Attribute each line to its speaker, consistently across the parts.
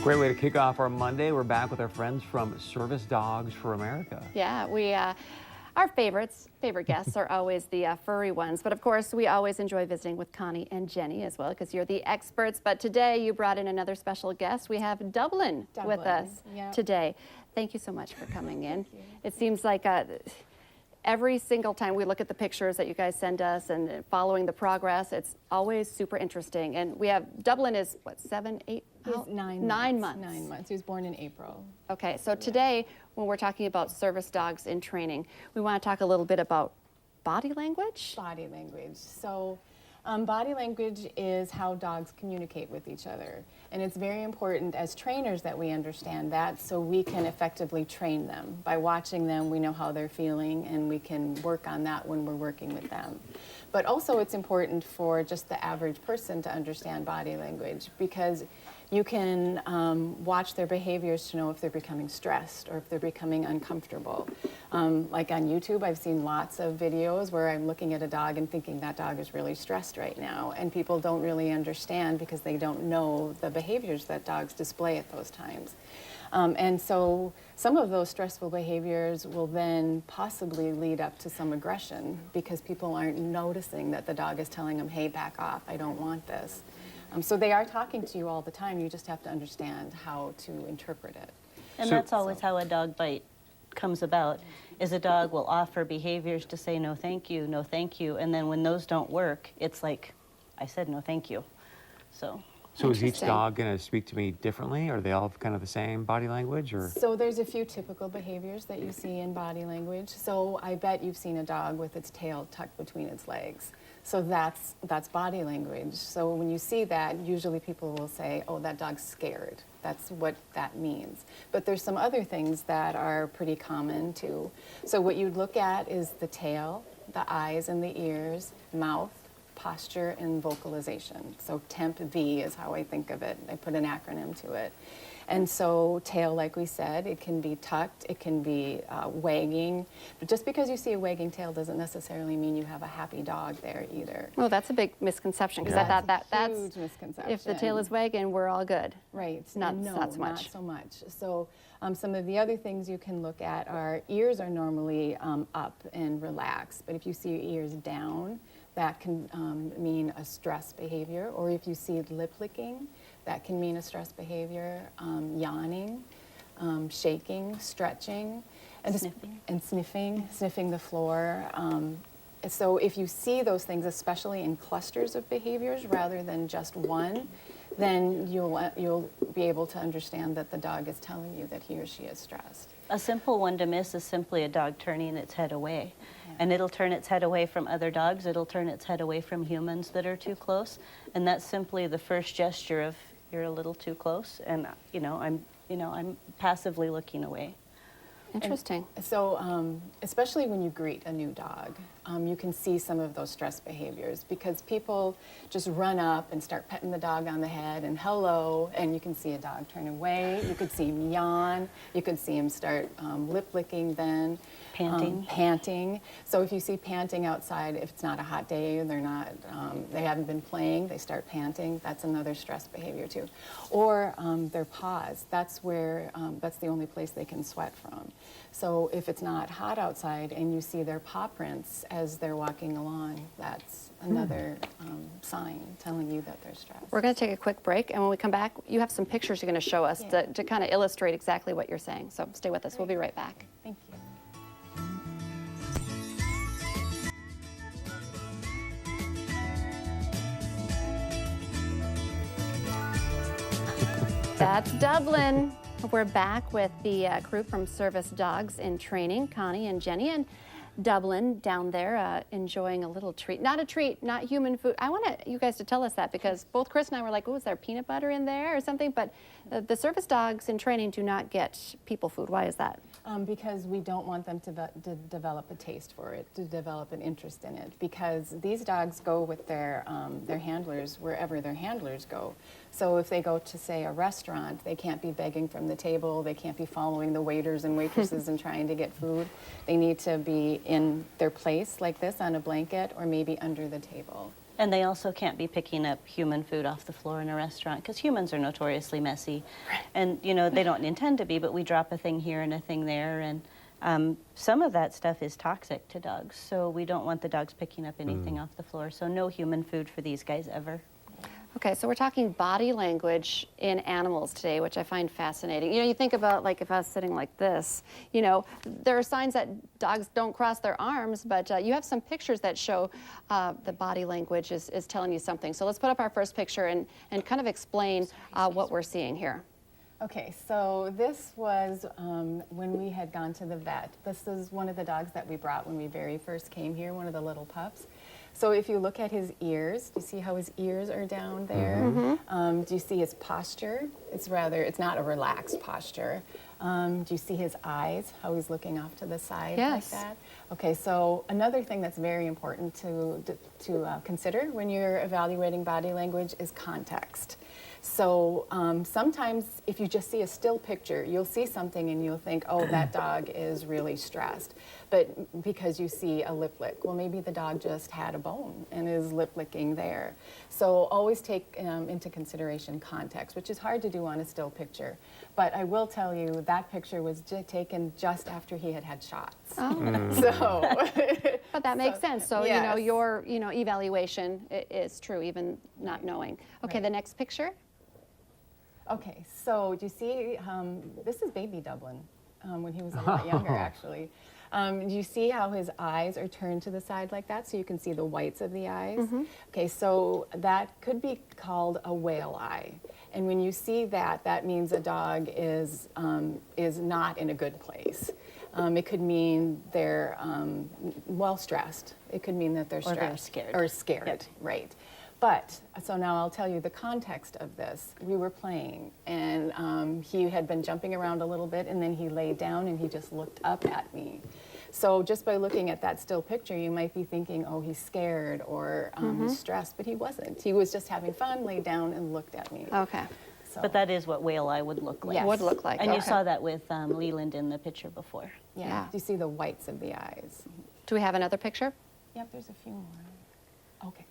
Speaker 1: Great way to kick off our Monday. We're back with our friends from Service Dogs for America.
Speaker 2: Yeah, our favorite guests are always the furry ones, but of course we always enjoy visiting with Connie and Jenny as well because you're the experts. But today you brought in another special guest. We have Dublin with us today. Thank you so much for coming in. It seems like every single time we look at the pictures that you guys send us and following the progress, it's always super interesting. And we have, Dublin is what, 7, 8?
Speaker 3: He's 9 months. 9 months. He was born in April.
Speaker 2: Okay, so today when we're talking about service dogs in training, we want to talk a little bit about body language.
Speaker 3: Body language. So body language is how dogs communicate with each other. And it's very important as trainers that we understand that so we can effectively train them. By watching them, we know how they're feeling and we can work on that when we're working with them. But also it's important for just the average person to understand body language because you can watch their behaviors to know if they're becoming stressed or if they're becoming uncomfortable. Like on YouTube, I've seen lots of videos where I'm looking at a dog and thinking that dog is really stressed right now. And people don't really understand because they don't know the behaviors that dogs display at those times. And so some of those stressful behaviors will then possibly lead up to some aggression because people aren't noticing that the dog is telling them, hey, back off, I don't want this. So they are talking to you all the time. You just have to understand how to interpret it.
Speaker 4: And that's always how a dog bite comes about, is a dog will offer behaviors to say no thank you, and then when those don't work, it's like, I said no thank you. So
Speaker 1: is each dog going to speak to me differently? Are they all kind of the same body language? Or?
Speaker 3: So there's a few typical behaviors that you see in body language. So I bet you've seen a dog with its tail tucked between its legs. So that's body language. So when you see that, usually people will say, oh, that dog's scared. That's what that means. But there's some other things that are pretty common too. So what you'd look at is the tail, the eyes and the ears, mouth, posture, and vocalization. So TEMP V is how I think of it. I put an acronym to it. And so tail, like we said, it can be tucked, it can be wagging. But just because you see a wagging tail doesn't necessarily mean you have a happy dog there either.
Speaker 2: Well, that's a big misconception because that's a huge misconception. If the tail is wagging, we're all good.
Speaker 3: Right.
Speaker 2: Not so much.
Speaker 3: Not so much. So some of the other things you can look at are ears are normally up and relaxed, but if you see your ears down, that can mean a stress behavior. Or if you see lip licking, that can mean a stress behavior. Yawning, shaking, stretching, and sniffing the floor. So if you see those things, especially in clusters of behaviors rather than just one, then you'll be able to understand that the dog is telling you that he or she is stressed.
Speaker 4: a simple one to miss is simply a dog turning its head away. And it'll turn its head away from other dogs, it'll turn its head away from humans that are too close, and that's simply the first gesture of you're a little too close, and I'm passively looking away.
Speaker 2: Interesting.
Speaker 3: And so, especially when you greet a new dog, you can see some of those stress behaviors because people just run up and start petting the dog on the head and hello, and you can see a dog turn away. You could see him yawn. You could see him start lip licking then. Panting. So if you see panting outside, if it's not a hot day, they haven't been playing, they start panting, that's another stress behavior too. Or their paws, that's the only place they can sweat from. So if it's not hot outside and you see their paw prints as they're walking along, that's another sign telling you that they're stressed.
Speaker 2: We're going to take a quick break, and when we come back, you have some pictures you're going to show us to kind of illustrate exactly what you're saying. So stay with us. We'll be right back.
Speaker 3: Thank you.
Speaker 2: That's Dublin. We're back with the crew from Service Dogs in Training, Connie and Jenny, and Dublin down there enjoying a little treat. Not a treat, not human food. I want you guys to tell us that because both Chris and I were like, oh, is there peanut butter in there or something? But the Service Dogs in Training do not get people food. Why is that?
Speaker 3: Because we don't want them to develop a taste for it, to develop an interest in it, because these dogs go with their handlers wherever their handlers go. So if they go to, say, a restaurant, they can't be begging from the table, they can't be following the waiters and waitresses and trying to get food. They need to be in their place like this on a blanket or maybe under the table.
Speaker 4: And they also can't be picking up human food off the floor in a restaurant because humans are notoriously messy. And, you know, they don't intend to be, but we drop a thing here and a thing there. And some of that stuff is toxic to dogs. So we don't want the dogs picking up anything off the floor. So no human food for these guys ever.
Speaker 2: Okay, so we're talking body language in animals today, which I find fascinating. You know, you think about, like, if I was sitting like this, you know, there are signs that dogs don't cross their arms, but you have some pictures that show the body language is telling you something. So let's put up our first picture and kind of explain what we're seeing here.
Speaker 3: Okay, so this was when we had gone to the vet. This is one of the dogs that we brought when we very first came here, one of the little pups. So if you look at his ears, do you see how his ears are down there? Do you see his posture? It's not a relaxed posture. Do you see his eyes, how he's looking off to the side
Speaker 2: Yes.
Speaker 3: like that? Okay, so another thing that's very important to consider when you're evaluating body language is context. So sometimes if you just see a still picture, you'll see something and you'll think, oh, that dog is really stressed. But because you see a lip lick, well, maybe the dog just had a bone and is lip licking there. So always take into consideration context, which is hard to do on a still picture. But I will tell you that picture was taken just after he had had shots.
Speaker 2: Oh.
Speaker 3: So,
Speaker 2: But that makes sense. So, you know,
Speaker 3: yes.
Speaker 2: your evaluation is true, even not knowing. Okay,
Speaker 3: Right.
Speaker 2: the next picture.
Speaker 3: okay, so do you see, this is baby Dublin when he was a lot younger, actually. Do you see how his eyes are turned to the side like that, so you can see the whites of the eyes? Okay, so that could be called a whale eye. And when you see that, that means a dog is not in a good place. It could mean they're well stressed. It could mean that they're
Speaker 4: Or
Speaker 3: stressed.
Speaker 4: they're scared.
Speaker 3: Or scared,
Speaker 4: Yep.
Speaker 3: right. But, so now I'll tell you the context of this. We were playing, and he had been jumping around a little bit, and then he laid down and he just looked up at me. So just by looking at that still picture, you might be thinking, oh, he's scared or he's stressed, but he wasn't. He was just having fun, laid down and looked at me.
Speaker 2: Okay.
Speaker 3: So,
Speaker 4: But that is what whale eye would look like.
Speaker 3: Yes.
Speaker 2: Would look like.
Speaker 4: And you
Speaker 2: okay.
Speaker 4: saw that with Leland in the picture before.
Speaker 3: yeah.
Speaker 2: Yeah.
Speaker 3: Do you see the whites of the eyes?
Speaker 2: Do we have another picture?
Speaker 3: Yep, there's a few more. Okay.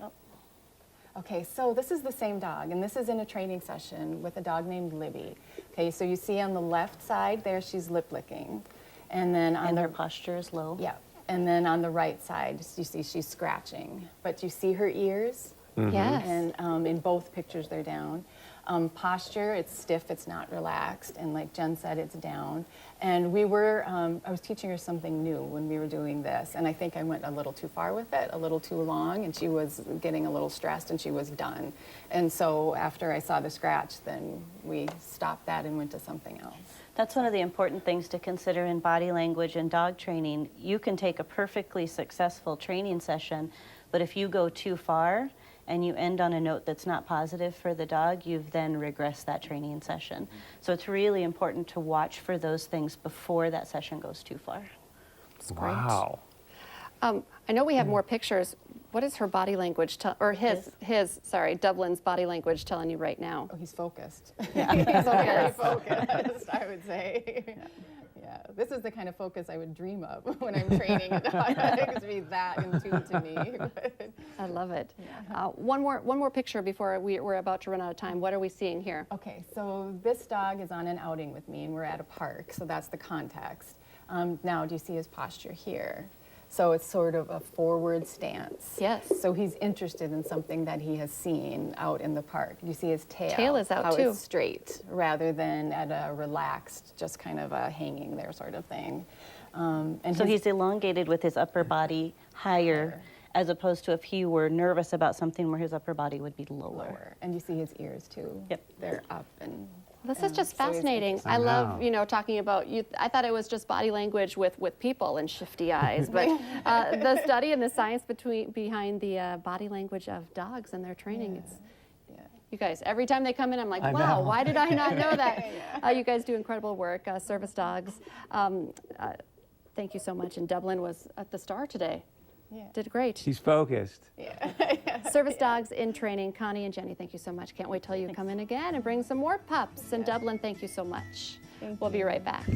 Speaker 3: Okay, so this is the same dog, and this is in a training session with a dog named Libby. Okay, so you see on the left side there, she's lip licking. And then on
Speaker 4: And
Speaker 3: the
Speaker 4: her posture is low.
Speaker 3: yeah, and then on the right side, you see she's scratching. But you see her ears?
Speaker 2: Yes.
Speaker 3: And in both pictures, they're down. Posture, it's stiff, it's not relaxed, and like Jen said, it's down. And we were, I was teaching her something new when we were doing this, and I think I went a little too far with it, a little too long, and she was getting a little stressed, and she was done. And so after I saw the scratch, then we stopped that and went to something else.
Speaker 4: That's one of the important things to consider in body language and dog training. You can take a perfectly successful training session, but if you go too far and you end on a note that's not positive for the dog, you've then regressed that training session. So it's really important to watch for those things before that session goes too far.
Speaker 2: That's great.
Speaker 1: Wow.
Speaker 2: I know we have more pictures. What is her body language, Dublin's body language telling you right now?
Speaker 3: Oh, he's focused.
Speaker 2: Yeah.
Speaker 3: He's very focused, I would say. Yeah, this is the kind of focus I would dream of when I'm training a dog. It could be that in tune to me.
Speaker 2: I love it. One more picture before we're about to run out of time. What are we seeing here?
Speaker 3: Okay, so this dog is on an outing with me, and we're at a park, so that's the context. Now, do you see his posture here? So it's sort of a forward stance.
Speaker 2: Yes.
Speaker 3: So he's interested in something that he has seen out in the park. You see his tail.
Speaker 2: Tail is out
Speaker 3: how
Speaker 2: too.
Speaker 3: It's straight rather than at a relaxed, just kind of a hanging there sort of thing. And
Speaker 4: So he's elongated with his upper body higher, as opposed to if he were nervous about something where his upper body would be lower.
Speaker 3: lower. And you see his ears too.
Speaker 4: Yep.
Speaker 3: They're up and.
Speaker 2: This is just
Speaker 3: so he's
Speaker 2: fascinating.
Speaker 3: interested.
Speaker 2: I love,
Speaker 1: know.
Speaker 2: talking about you. I thought it was just body language with people and shifty eyes, but the study and the science behind the body language of dogs and their training. It's you guys. Every time they come in, I'm like,
Speaker 1: I
Speaker 2: wow,
Speaker 1: know.
Speaker 2: why did I not know that? You guys do incredible work, service dogs. Thank you so much. And Dublin was at the star today.
Speaker 3: Yeah.
Speaker 2: Did great.
Speaker 1: She's focused.
Speaker 2: Service dogs in training. Connie and Jenny, thank you so much. Can't wait till you come in again and bring some more pups. And Dublin, thank you so much. We'll be right back.